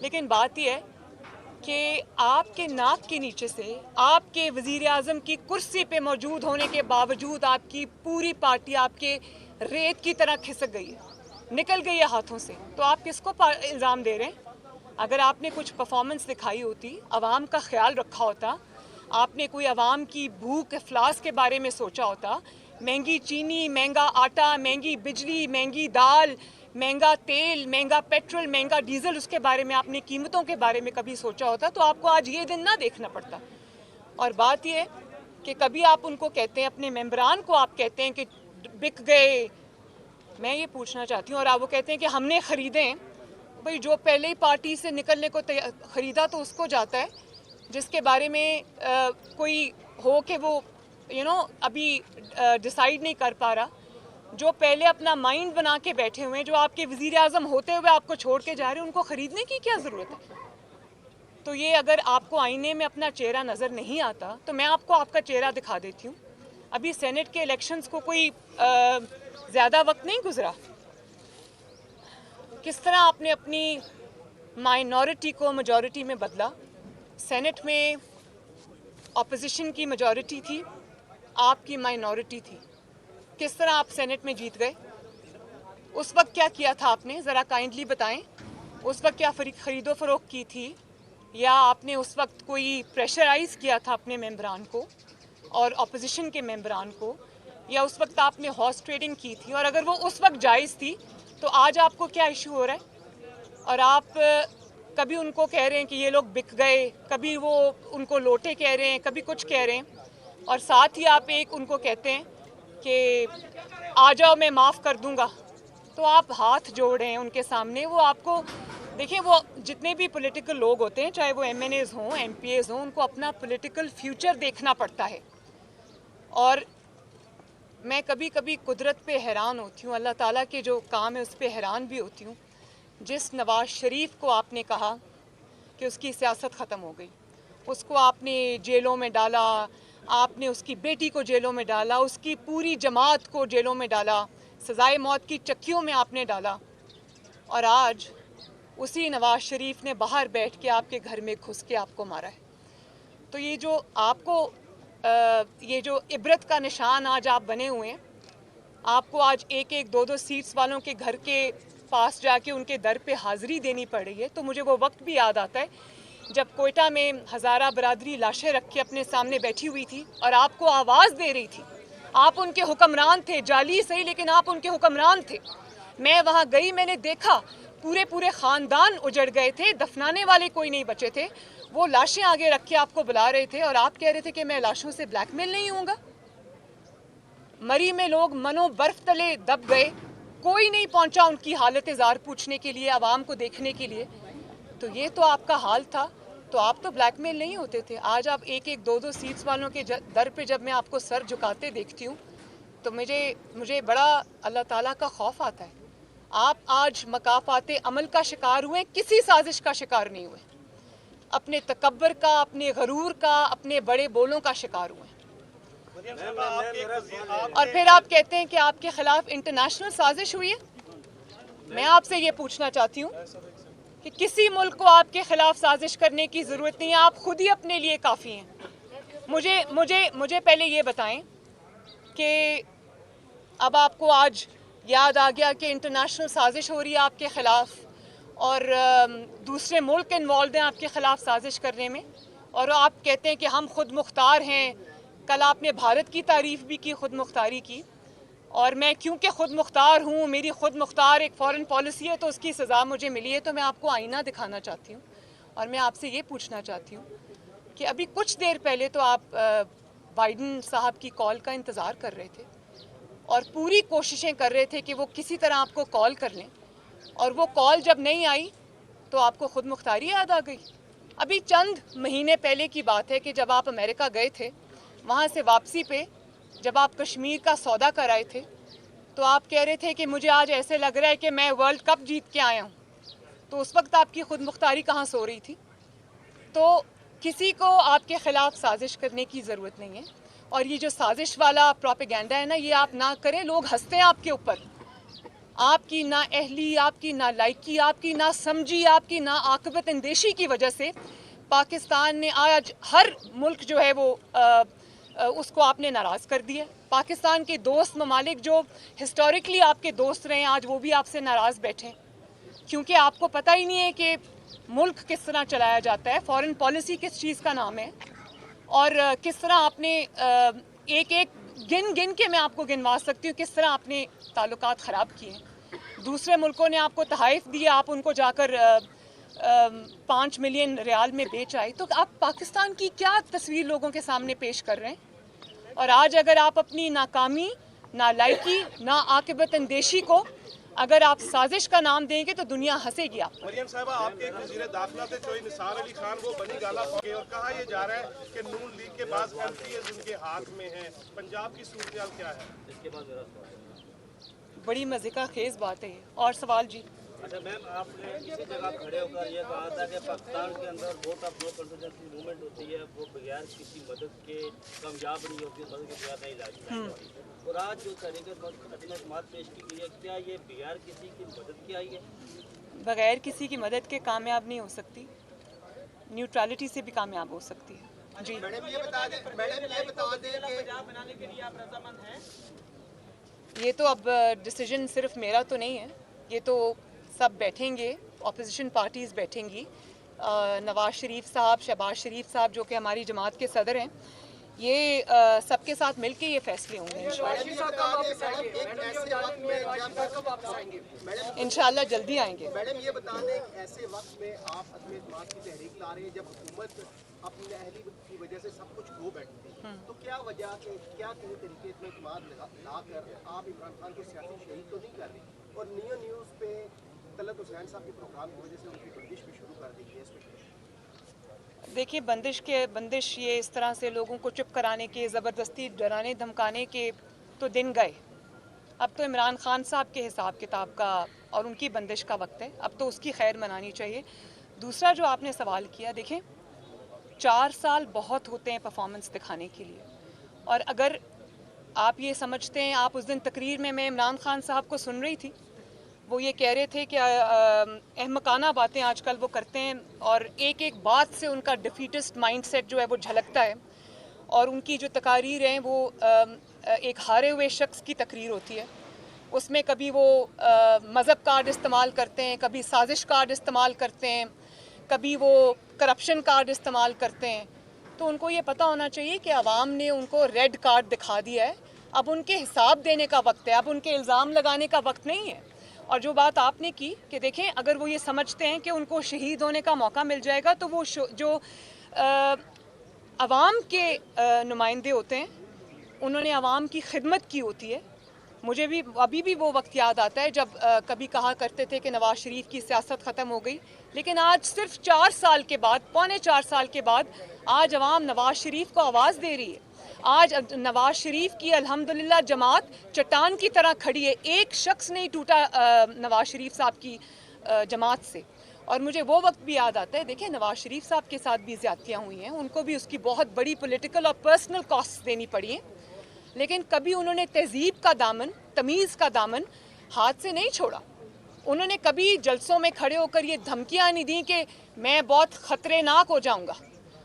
لیکن بات یہ ہے کہ آپ کے ناک کے نیچے سے آپ کے وزیر اعظم کی کرسی پہ موجود ہونے کے باوجود آپ کی پوری پارٹی آپ کے ریت کی طرح کھسک گئی ہے، نکل گئی ہے ہاتھوں سے. تو آپ کس کو الزام دے رہے ہیں؟ اگر آپ نے کچھ پرفارمنس دکھائی ہوتی، عوام کا خیال رکھا ہوتا، آپ نے کوئی عوام کی بھوک افلاس کے بارے میں سوچا ہوتا، مہنگی چینی، مہنگا آٹا، مہنگی بجلی، مہنگی دال، مہنگا تیل، مہنگا پیٹرول، مہنگا ڈیزل، اس کے بارے میں آپ نے قیمتوں کے بارے میں کبھی سوچا ہوتا تو آپ کو آج یہ دن نہ دیکھنا پڑتا. اور بات یہ ہے کہ کبھی آپ ان کو کہتے ہیں، اپنے ممبران کو آپ کہتے ہیں کہ بک گئے. میں یہ پوچھنا چاہتی ہوں، اور آپ وہ کہتے ہیں کہ ہم نے خریدے ہیں. بھئی جو پہلے ہی پارٹی سے نکلنے کو خریدا تو اس کو جاتا ہے، جس کے بارے میں کوئی ہو کہ وہ ابھی ڈیسائیڈ نہیں کر پا رہا، جو پہلے اپنا مائنڈ بنا کے بیٹھے ہوئے ہیں، جو آپ کے وزیر اعظم ہوتے ہوئے آپ کو چھوڑ کے جا رہے ہیں، ان کو خریدنے کی کیا ضرورت ہے؟ تو یہ اگر آپ کو آئینے میں اپنا چہرہ نظر نہیں آتا تو میں آپ کو آپ کا چہرہ دکھا دیتی ہوں. ابھی سینٹ کے الیکشنز کو کوئی زیادہ وقت نہیں گزرا، کس طرح آپ نے اپنی مائنورٹی کو میجورٹی میں بدلا. سینٹ میں اپوزیشن کی میجورٹی تھی، آپ کی مائنورٹی تھی. کس طرح آپ سینٹ میں جیت گئے؟ اس وقت کیا کیا تھا آپ نے؟ ذرا کائنڈلی بتائیں. اس وقت کیا خرید و فروخت کی تھی، یا آپ نے اس وقت کوئی پریشرائز کیا تھا اپنے ممبران کو اور اپوزیشن کے ممبران کو، یا اس وقت آپ نے ہارس ٹریڈنگ کی تھی؟ اور اگر وہ اس وقت جائز تھی تو آج آپ کو کیا ایشو ہو رہا ہے؟ اور آپ کبھی ان کو کہہ رہے ہیں کہ یہ لوگ بک گئے، کبھی وہ ان کو لوٹے کہہ رہے ہیں، کبھی کچھ کہہ رہے ہیں، اور ساتھ ہی آپ ایک ان کو کہتے ہیں کہ آ جاؤ میں معاف کر دوں گا. تو آپ ہاتھ جوڑ رہے ہیں ان کے سامنے. وہ آپ کو دیکھیں، وہ جتنے بھی پولیٹیکل لوگ ہوتے ہیں، چاہے وہ ایم این ایز ہوں، ایم پی ایز ہوں، ان کو اپنا پولیٹیکل فیوچر دیکھنا پڑتا ہے. اور میں کبھی کبھی قدرت پہ حیران ہوتی ہوں، اللہ تعالیٰ کے جو کام ہے اس پہ حیران بھی ہوتی ہوں. جس نواز شریف کو آپ نے کہا کہ اس کی سیاست ختم ہو گئی، اس کو آپ نے جیلوں میں ڈالا، آپ نے اس کی بیٹی کو جیلوں میں ڈالا، اس کی پوری جماعت کو جیلوں میں ڈالا، سزائے موت کی چکیوں میں آپ نے ڈالا، اور آج اسی نواز شریف نے باہر بیٹھ کے آپ کے گھر میں گھس کے آپ کو مارا ہے. تو یہ جو آپ کو یہ جو عبرت کا نشان آج آپ بنے ہوئے ہیں، آپ کو آج ایک ایک دو دو سیٹس والوں کے گھر کے پاس جا کے ان کے در پہ حاضری دینی پڑ رہی ہے. تو مجھے وہ وقت بھی یاد آتا ہے جب کوئٹہ میں ہزارہ برادری لاشیں رکھ کے اپنے سامنے بیٹھی ہوئی تھی اور آپ کو آواز دے رہی تھی. آپ ان کے حکمران تھے، جعلی صحیح لیکن آپ ان کے حکمران تھے. میں وہاں گئی، میں نے دیکھا پورے خاندان اجڑ گئے تھے، دفنانے والے کوئی نہیں بچے تھے. وہ لاشیں آگے رکھ کے آپ کو بلا رہے تھے اور آپ کہہ رہے تھے کہ میں لاشوں سے بلیک میل نہیں ہوں گا. مری میں لوگ منو برف تلے دب گئے، کوئی نہیں پہنچا ان کی حالت زار پوچھنے کے لیے، عوام کو دیکھنے کے لیے. تو یہ تو آپ کا حال تھا، تو آپ تو بلیک میل نہیں ہوتے تھے. آج آپ ایک ایک دو دو سیٹس والوں کے در پہ جب میں آپ کو سر جھکاتے دیکھتی ہوں تو مجھے بڑا اللہ تعالیٰ کا خوف آتا ہے. آپ آج مکافات عمل کا شکار ہوئے، کسی سازش کا شکار نہیں ہوئے. اپنے تکبر کا، اپنے غرور کا، اپنے بڑے بولوں کا شکار ہوئے. اور پھر آپ کہتے ہیں کہ آپ کے خلاف انٹرنیشنل سازش ہوئی ہے. میں آپ سے یہ پوچھنا چاہتی ہوں کہ کسی ملک کو آپ کے خلاف سازش کرنے کی ضرورت نہیں ہے، آپ خود ہی اپنے لیے کافی ہیں. مجھے پہلے یہ بتائیں کہ اب آپ کو آج یاد آ گیا کہ انٹرنیشنل سازش ہو رہی ہے آپ کے خلاف، اور دوسرے ملک انوالوڈ ہیں آپ کے خلاف سازش کرنے میں، اور آپ کہتے ہیں کہ ہم خود مختار ہیں. کل آپ نے بھارت کی تعریف بھی کی، خود مختاری کی، اور میں کیونکہ خود مختار ہوں، میری خود مختار ایک فارن پالیسی ہے تو اس کی سزا مجھے ملی ہے. تو میں آپ کو آئینہ دکھانا چاہتی ہوں اور میں آپ سے یہ پوچھنا چاہتی ہوں کہ ابھی کچھ دیر پہلے تو آپ بائیڈن صاحب کی کال کا انتظار کر رہے تھے اور پوری کوششیں کر رہے تھے کہ وہ کسی طرح آپ کو کال کر لیں، اور وہ کال جب نہیں آئی تو آپ کو خود مختاری یاد آ گئی. ابھی چند مہینے پہلے کی بات ہے کہ جب آپ امریکہ گئے تھے، وہاں سے واپسی پہ جب آپ کشمیر کا سودا کر آئے تھے تو آپ کہہ رہے تھے کہ مجھے آج ایسے لگ رہا ہے کہ میں ورلڈ کپ جیت کے آیا ہوں. تو اس وقت آپ کی خود مختاری کہاں سو رہی تھی؟ تو کسی کو آپ کے خلاف سازش کرنے کی ضرورت نہیں ہے. اور یہ جو سازش والا پروپیگنڈا ہے نا، یہ آپ نہ کریں. لوگ ہنستے ہیں آپ کے اوپر، آپ کی نا اہلی، آپ کی نا لائکی، آپ کی نا سمجھی، آپ کی نا عاقبت اندیشی کی وجہ سے پاکستان نے آج ہر ملک جو ہے وہ اس کو آپ نے ناراض کر دیا. پاکستان کے دوست ممالک جو ہسٹوریکلی آپ کے دوست رہے ہیں آج وہ بھی آپ سے ناراض بیٹھے کیونکہ آپ کو پتہ ہی نہیں ہے کہ ملک کس طرح چلایا جاتا ہے, فارن پالیسی کس چیز کا نام ہے, اور کس طرح آپ نے ایک ایک گن کے میں آپ کو گنوا سکتی ہوں کس طرح آپ نے تعلقات خراب کیے ہیں. دوسرے ملکوں نے آپ کو تحائف دیے, آپ ان کو جا کر 5 ملین ریال میں بیچ آئے, تو آپ پاکستان کی کیا تصویر لوگوں کے سامنے پیش کر رہے ہیں. اور آج اگر آپ اپنی ناکامی, نالائکی, نا عاقبت اندیشی کو اگر آپ سازش کا نام دیں گے تو دنیا ہنسے گی آپ. مریم صاحبہ, آپ کے ایک وزیر داخلہ تھے چوہے نثار علی خان, وہ بنی گالہ پہنچے اور کہا یہ جا رہا ہے کہ نون لیگ کے بعض ایم پی ایز ان کے ہاتھ میں ہیں. پنجاب کی صورتحال کیا ہے؟ اس کے بعد میرا سوال. بڑی مزے کا خیز بات ہے. اور سوال جی. اچھا میم, آپ نے اسی جگہ کھڑے ہو کر یہ کہا تھا کہ پاکستان کے اندر ووٹ آف نو کنسیڈنسی موومنٹ ہوتی ہے, وہ بغیر کسی مدد کے کامیاب نہیں ہوتی, مدد کے بغیر نہیں لاتی. اور آج جو تحریک خاتون جماعت پیش کی گئی ہے, کیا یہ بغیر کسی کی مدد کی آئی ہے؟ بغیر کسی کی مدد کے کامیاب نہیں ہو سکتی, نیوٹرالٹی سے بھی کامیاب ہو سکتی ہے. جی میڈم یہ بتا دیں یہ تو اب ڈیسیجن صرف میرا تو نہیں ہے, یہ تو سب بیٹھیں گے, اپوزیشن پارٹیز بیٹھیں گی. نواز شریف صاحب, شہباز شریف صاحب جو کہ ہماری جماعت کے صدر ہیں, یہ سب کے ساتھ مل کے یہ فیصلے ہوں گے انشاءاللہ جلدی آئیں گے. میڈم یہ بتا دیں ایسے وقت میں آپ عدم اعتماد کی تحریک لا رہے ہیں جب حکومت اپنی اہلی کی وجہ سے سب کچھ کھو بیٹھتی ہے, تو کیا وجہ کہ کیا کسی طریقے عدم اعتماد لا کر آپ عمران خان کو سیاسی شہید تو نہیں کر رہے, اور نیوز پہ طلعت حسین صاحب کے پروگرام کی وجہ سے ان کی بندش بھی شروع کر دی ہے. اس میں دیکھیے بندش یہ اس طرح سے لوگوں کو چپ کرانے کے, زبردستی ڈرانے دھمکانے کے تو دن گئے. اب تو عمران خان صاحب کے حساب کتاب کا اور ان کی بندش کا وقت ہے, اب تو اس کی خیر منانی چاہیے. دوسرا جو آپ نے سوال کیا, دیکھیں 4 سال بہت ہوتے ہیں پرفارمنس دکھانے کے لیے, اور اگر آپ یہ سمجھتے ہیں, آپ اس دن تقریر میں عمران خان صاحب کو سن رہی تھی, وہ یہ کہہ رہے تھے کہ احمقانہ باتیں آج کل وہ کرتے ہیں, اور ایک ایک بات سے ان کا ڈیفیٹسٹ مائنڈ سیٹ جو ہے وہ جھلکتا ہے, اور ان کی جو تقاریر ہیں وہ ایک ہارے ہوئے شخص کی تقریر ہوتی ہے. اس میں کبھی وہ مذہب کارڈ استعمال کرتے ہیں, کبھی سازش کارڈ استعمال کرتے ہیں, کبھی وہ کرپشن کارڈ استعمال کرتے ہیں. تو ان کو یہ پتہ ہونا چاہیے کہ عوام نے ان کو ریڈ کارڈ دکھا دیا ہے, اب ان کے حساب دینے کا وقت ہے, اب ان کے الزام لگانے کا وقت نہیں ہے. اور جو بات آپ نے کی کہ دیکھیں اگر وہ یہ سمجھتے ہیں کہ ان کو شہید ہونے کا موقع مل جائے گا, تو وہ جو عوام کے نمائندے ہوتے ہیں انہوں نے عوام کی خدمت کی ہوتی ہے. مجھے بھی ابھی بھی وہ وقت یاد آتا ہے جب کبھی کہا کرتے تھے کہ نواز شریف کی سیاست ختم ہو گئی, لیکن آج صرف 4 سال کے بعد, پونے 4 سال کے بعد آج عوام نواز شریف کو آواز دے رہی ہے. آج نواز شریف کی الحمدللہ جماعت چٹان کی طرح کھڑی ہے, ایک شخص نہیں ٹوٹا نواز شریف صاحب کی جماعت سے. اور مجھے وہ وقت بھی یاد آتا ہے, دیکھیں نواز شریف صاحب کے ساتھ بھی زیادتیاں ہوئی ہیں, ان کو بھی اس کی بہت بڑی پولیٹیکل اور پرسنل کاسٹ دینی پڑی ہیں, لیکن کبھی انہوں نے تہذیب کا دامن, تمیز کا دامن ہاتھ سے نہیں چھوڑا. انہوں نے کبھی جلسوں میں کھڑے ہو کر یہ دھمکیاں نہیں دیں کہ میں بہت خطرے ناک ہو جاؤں گا.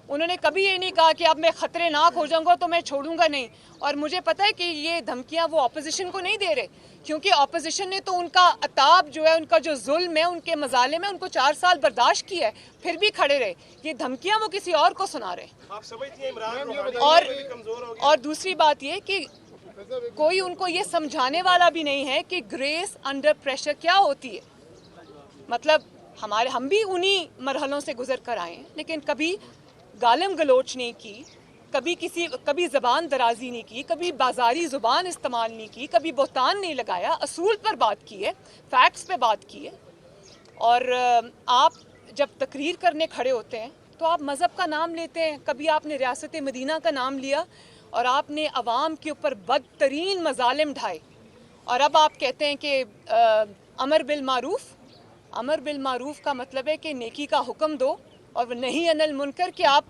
انہوں نے کبھی یہ نہیں کہا کہ اب میں خطرے ناک ہو جاؤں گا تو میں چھوڑوں گا نہیں. اور مجھے پتہ ہے کہ یہ دھمکیاں وہ اپوزیشن کو نہیں دے رہے, کیونکہ اپوزیشن نے تو ان کا عتاب جو ہے, ان کا جو ظلم ہے, ان کے مظالم ہے, ان کو 4 سال برداشت کیا ہے, پھر بھی کھڑے رہے. یہ دھمکیاں وہ کسی اور کو سنا رہے ہیں. آپ سمجھتی ہیں عمران خان کمزور ہو گیا؟ اور دوسری بات یہ کہ کوئی ان کو یہ سمجھانے والا بھی نہیں ہے کہ گریس انڈر پریشر کیا ہوتی ہے. مطلب ہم بھی انہی مرحلوں سے گزر کر آئے ہیں, لیکن کبھی گالم گلوچ نہیں کی, کبھی زبان درازی نہیں کی, کبھی بازاری زبان استعمال نہیں کی, کبھی بہتان نہیں لگایا, اصول پر بات کی ہے, فیکٹس پہ بات کی ہے. اور آپ جب تقریر کرنے کھڑے ہوتے ہیں تو آپ مذہب کا نام لیتے ہیں, کبھی آپ نے ریاست مدینہ کا نام لیا اور آپ نے عوام کے اوپر بدترین مظالم ڈھائے, اور اب آپ کہتے ہیں کہ امر بالمعروف. امر بالمعروف کا مطلب ہے کہ نیکی کا حکم دو اور نہیں عن المنکر کہ آپ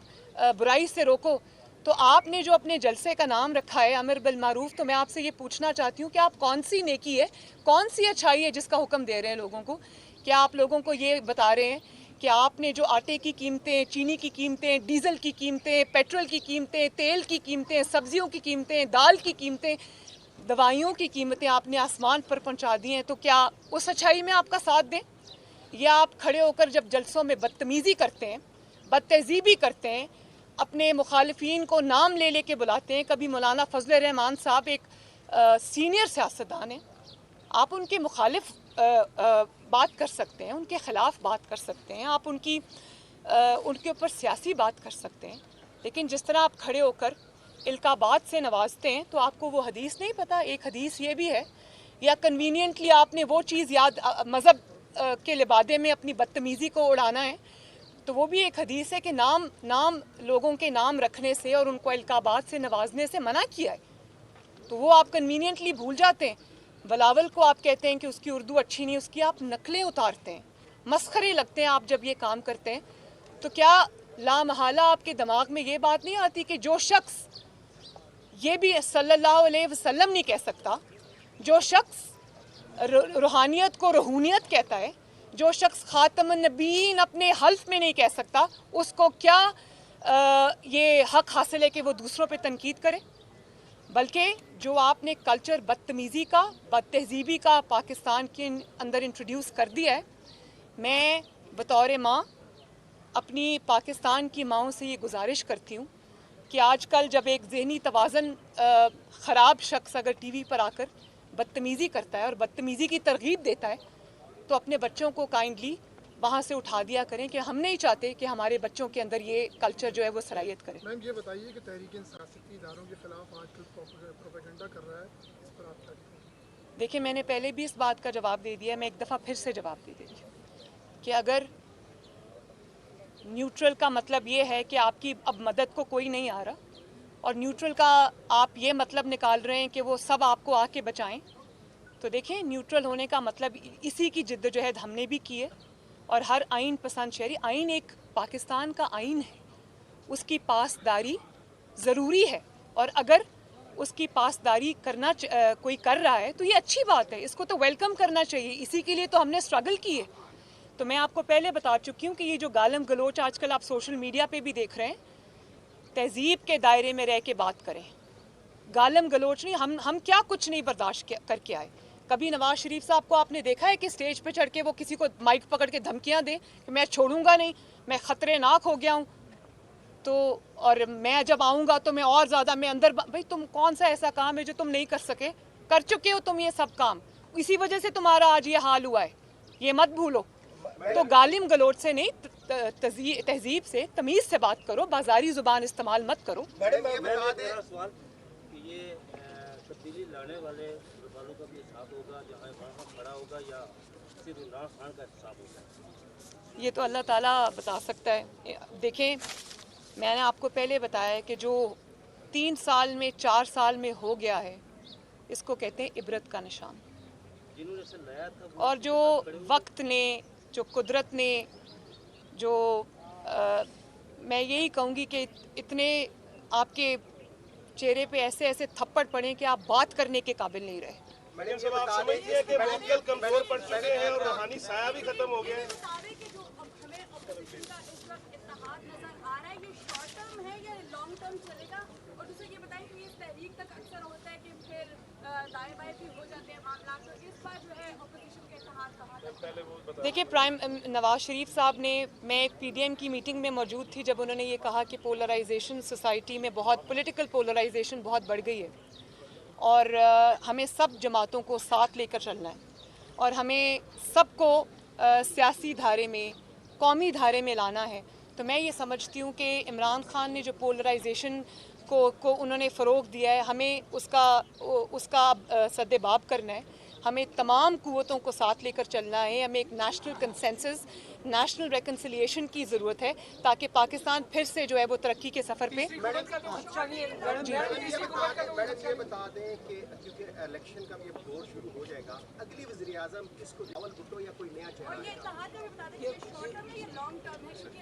برائی سے روکو. تو آپ نے جو اپنے جلسے کا نام رکھا ہے امر بالمعروف، تو میں آپ سے یہ پوچھنا چاہتی ہوں کہ آپ کون سی نیکی ہے، کون سی اچھائی ہے جس کا حکم دے رہے ہیں لوگوں کو؟ کیا آپ لوگوں کو یہ بتا رہے ہیں کہ آپ نے جو آٹے کی قیمتیں، چینی کی قیمتیں، ڈیزل کی قیمتیں، پیٹرول کی قیمتیں، تیل کی قیمتیں، سبزیوں کی قیمتیں، دال کی قیمتیں، دوائیوں کی قیمتیں آپ نے آسمان پر پہنچا دی ہیں، تو کیا اس اچھائی میں آپ کا ساتھ دیں؟ یا آپ کھڑے ہو کر جب جلسوں میں بدتمیزی کرتے ہیں، بد تہذیبی کرتے ہیں، اپنے مخالفین کو نام لے لے کے بلاتے ہیں؟ کبھی مولانا فضل الرحمان صاحب ایک سینئر سیاستدان ہیں، آپ ان کے مخالف بات کر سکتے ہیں، ان کے خلاف بات کر سکتے ہیں، آپ ان کے اوپر سیاسی بات کر سکتے ہیں، لیکن جس طرح آپ کھڑے ہو کر القابات سے نوازتے ہیں تو آپ کو وہ حدیث نہیں پتہ؟ ایک حدیث یہ بھی ہے، یا کنوینینٹلی آپ نے وہ چیز یاد، مذہب کے لبادے میں اپنی بدتمیزی کو اڑانا ہے، تو وہ بھی ایک حدیث ہے کہ نام لوگوں کے نام رکھنے سے اور ان کو القابات سے نوازنے سے منع کیا ہے، تو وہ آپ کنوینینٹلی بھول جاتے ہیں۔ بلاول کو آپ کہتے ہیں کہ اس کی اردو اچھی نہیں، اس کی آپ نقلیں اتارتے ہیں، مسخرے لگتے ہیں آپ جب یہ کام کرتے ہیں، تو کیا لامحالہ آپ کے دماغ میں یہ بات نہیں آتی کہ جو شخص یہ بھی صلی اللہ علیہ وسلم نہیں کہہ سکتا، جو شخص روحانیت کو روحانیت کہتا ہے، جو شخص خاتم النبیین اپنے حلف میں نہیں کہہ سکتا، اس کو کیا یہ حق حاصل ہے کہ وہ دوسروں پہ تنقید کرے؟ بلکہ جو آپ نے کلچر بدتمیزی کا، بد تہذیبی کا پاکستان کے اندر انٹروڈیوس کر دیا ہے، میں بطور ماں اپنی پاکستان کی ماؤں سے یہ گزارش کرتی ہوں کہ آج کل جب ایک ذہنی توازن خراب شخص اگر ٹی وی پر آ کر بدتمیزی کرتا ہے اور بدتمیزی کی ترغیب دیتا ہے، تو اپنے بچوں کو کائنڈلی وہاں سے اٹھا دیا کریں کہ ہم نہیں چاہتے کہ ہمارے بچوں کے اندر یہ کلچر جو ہے وہ صلاحیت کرے۔ میم یہ بتائیے کہ تحریک انصاف سیاسی اداروں کے خلاف آج کل پروپیگنڈا کر رہا ہے، اس پر آپ کیا کہیں گے؟ دیکھیں، میں نے پہلے بھی اس بات کا جواب دے دیا ہے، میں ایک دفعہ پھر سے جواب دے دیتی ہوں کہ اگر نیوٹرل کا مطلب یہ ہے کہ آپ کی اب مدد کو کوئی نہیں آ رہا، اور نیوٹرل کا آپ یہ مطلب نکال رہے ہیں کہ وہ سب آپ کو آ کے بچائیں، تو دیکھیں نیوٹرل ہونے کا مطلب اسی کی جدوجہد ہم نے بھی کی ہے، اور ہر آئین پسند شہری، آئین ایک پاکستان کا آئین ہے، اس کی پاسداری ضروری ہے، اور اگر اس کی پاسداری کرنا کوئی کر رہا ہے تو یہ اچھی بات ہے، اس کو تو ویلکم کرنا چاہیے، اسی کے لیے تو ہم نے اسٹرگل کی ہے۔ تو میں آپ کو پہلے بتا چکی ہوں کہ یہ جو گالم گلوچ آج کل آپ سوشل میڈیا پہ بھی دیکھ رہے ہیں، تہذیب کے دائرے میں رہ کے بات کریں، گالم گلوچ نہیں۔ ہم کیا کچھ نہیں برداشت کر کے آئے؟ کبھی نواز شریف صاحب کو آپ نے دیکھا ہے کہ اسٹیج پہ چڑھ کے وہ کسی کو مائک پکڑ کے دھمکیاں دیں کہ میں چھوڑوں گا نہیں، میں خطرے ناک ہو گیا ہوں، تو اور میں جب آؤں گا تو میں اور زیادہ میں اندر بھائی تم کون سا ایسا کام ہے جو تم نہیں کر سکے؟ کر چکے ہو تم یہ سب کام، اسی وجہ سے تمہارا آج یہ حال ہوا ہے، یہ مت بھولو۔ تو گالم گلوچ سے نہیں، تہذیب سے، تمیز سے بات کرو، بازاری زبان استعمال مت کرو۔ میڈم یہ بتا دیں، میرا سوال کہ یہ تبدیلی لانے والے والوں کا بھی حساب ہوگا جہاں وہاں کھڑا ہوگا، یا صرف عمران خان کا حساب ہوگا؟ یہ تو اللہ تعالیٰ بتا سکتا ہے۔ دیکھیں، میں نے آپ کو پہلے بتایا ہے کہ جو 3 سال میں 4 سال میں ہو گیا ہے، اس کو کہتے ہیں عبرت کا نشان، جنہوں نے اسے لایا تھا اور جو وقت نے، جو قدرت نے، جو میں یہی کہوں گی کہ اتنے آپ کے چہرے پہ ایسے ایسے تھپڑ پڑے کہ آپ بات کرنے کے قابل نہیں رہے۔ میڈم صاحب آپ سمجھتے ہیں کہ موکل کمزور پڑ چکے ہیں اور روحانی سایہ بھی ختم ہو گیا ہے؟ دعوے کے جو اب ہمیں اپوزیشن کا اس وقت اتحاد نظر آ رہا ہے، یہ شارٹ ٹرم ہے یا لانگ ٹرم چلے گا؟ اور دوسرا یہ بتائیں کہ اس تحریک تک اکثر ہوتا ہے کہ پھر دائیں بائیں بھی ہو جاتے ہیں معاملات، تو اس بار جو ہے اپوزیشن کا اتحاد کہاں تک؟ دیکھیے، نواز شریف صاحب نے، میں ایک پی ڈی ایم کی میٹنگ میں موجود تھی جب انہوں نے یہ کہا کہ پولرائزیشن سوسائٹی میں بہت، پولیٹیکل پولرائزیشن بہت بڑھ گئی ہے، اور ہمیں سب جماعتوں کو ساتھ لے کر چلنا ہے، اور ہمیں سب کو سیاسی دھارے میں، قومی دھارے میں لانا ہے۔ تو میں یہ سمجھتی ہوں کہ عمران خان نے جو پولرائزیشن کو انہوں نے فروغ دیا ہے، ہمیں اس کا سد باب کرنا ہے، ہمیں تمام قوتوں کو ساتھ لے کر چلنا ہے، ہمیں ایک نیشنل کنسنسس، نیشنل ریکنسیلیشن کی ضرورت ہے تاکہ پاکستان پھر سے جو ہے وہ ترقی کے سفر پہ۔ میڈم یہ بتا دیں کہ کیونکہ الیکشن کا یہ دور شروع ہو جائے گا، اگلی وزیر اعظم کس کو، راول بھٹو یا کوئی نیا چہرہ؟ اور یہ اتحاد کا بھی بتا دیں کہ شارٹ ٹرم ہے یا لانگ ٹرم ہے، کیونکہ